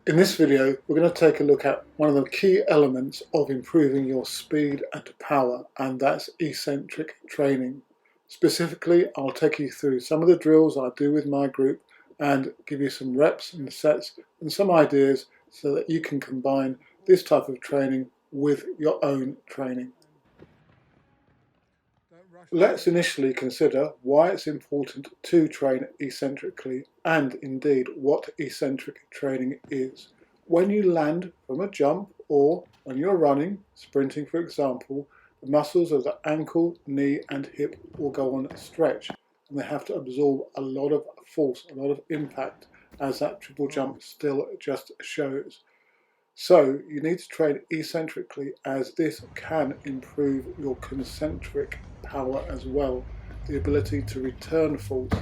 In this video, we're going to take a look at one of the key elements of improving your speed and power, and that's eccentric training. Specifically, I'll take you through some of the drills I do with my group and give you some reps and sets and some ideas so that you can combine this type of training with your own training. Let's initially consider why it's important to train eccentrically and indeed what eccentric training is. When you land from a jump or when you're running, sprinting for example, the muscles of the ankle, knee and hip will go on a stretch and they have to absorb a lot of force, a lot of impact, as that triple jump still just shows. So you need to train eccentrically, as this can improve your concentric power as well, the ability to return force.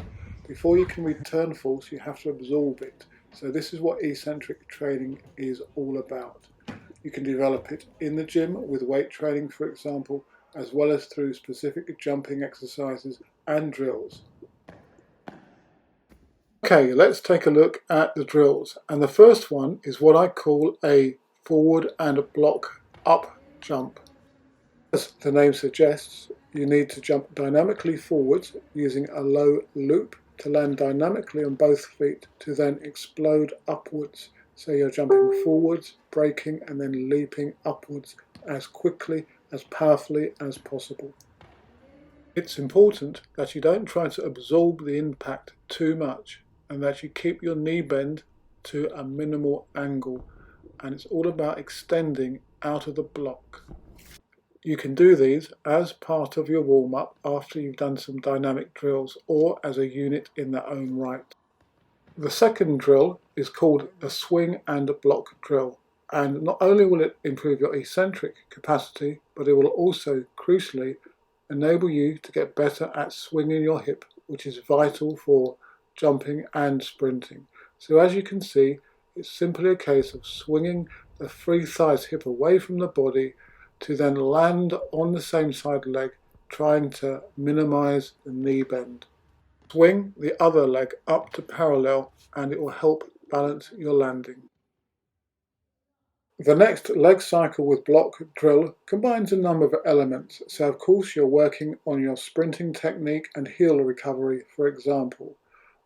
Before you can return force, you have to absorb it. So this is what eccentric training is all about. You can develop it in the gym with weight training, for example, as well as through specific jumping exercises and drills. Okay, let's take a look at the drills, and the first one is what I call a forward and block up jump. As the name suggests, you need to jump dynamically forwards using a low loop to land dynamically on both feet to then explode upwards. So you're jumping forwards, braking and then leaping upwards as quickly, as powerfully as possible. It's important that you don't try to absorb the impact too much, and that you keep your knee bend to a minimal angle, and it's all about extending out of the block. You can do these as part of your warm-up after you've done some dynamic drills or as a unit in their own right. The second drill is called a swing and block drill, and not only will it improve your eccentric capacity, but it will also crucially enable you to get better at swinging your hip, which is vital for jumping and sprinting. So as you can see, it's simply a case of swinging the free thighs hip away from the body to then land on the same side leg, trying to minimize the knee bend. Swing the other leg up to parallel and it will help balance your landing. The next leg cycle with block drill combines a number of elements, so of course you're working on your sprinting technique and heel recovery, for example.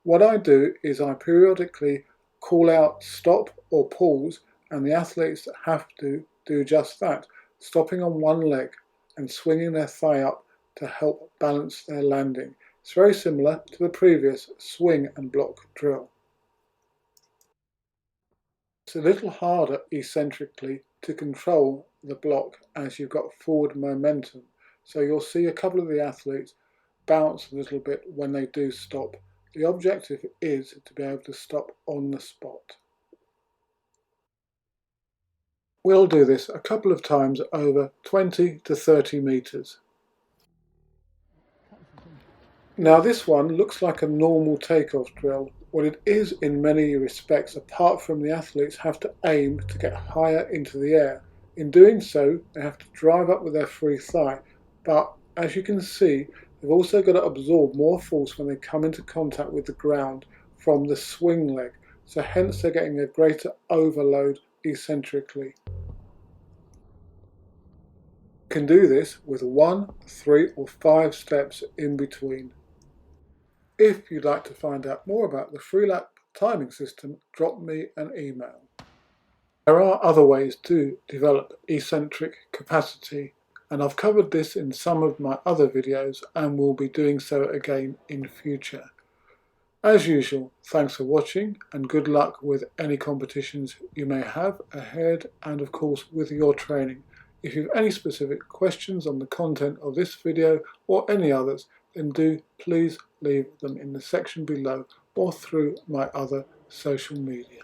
What I do is I periodically call out stop or pause, and the athletes have to do just that, stopping on one leg and swinging their thigh up to help balance their landing. It's very similar to the previous swing and block drill. It's a little harder eccentrically to control the block as you've got forward momentum, so you'll see a couple of the athletes bounce a little bit when they do stop. The objective is to be able to stop on the spot. We'll do this a couple of times over 20 to 30 meters. Now this one looks like a normal takeoff drill. What it is in many respects, apart from the athletes have to aim to get higher into the air. In doing so, they have to drive up with their free thigh, but as you can see, they've also got to absorb more force when they come into contact with the ground from the swing leg, so hence they're getting a greater overload eccentrically. You can do this with 1, 3 or 5 steps in between. If you'd like to find out more about the FREELAP timing system, drop me an email. There are other ways to develop eccentric capacity, and I've covered this in some of my other videos and will be doing so again in future. As usual, thanks for watching and good luck with any competitions you may have ahead and of course with your training. If you have any specific questions on the content of this video or any others, then do please leave them in the section below or through my other social media.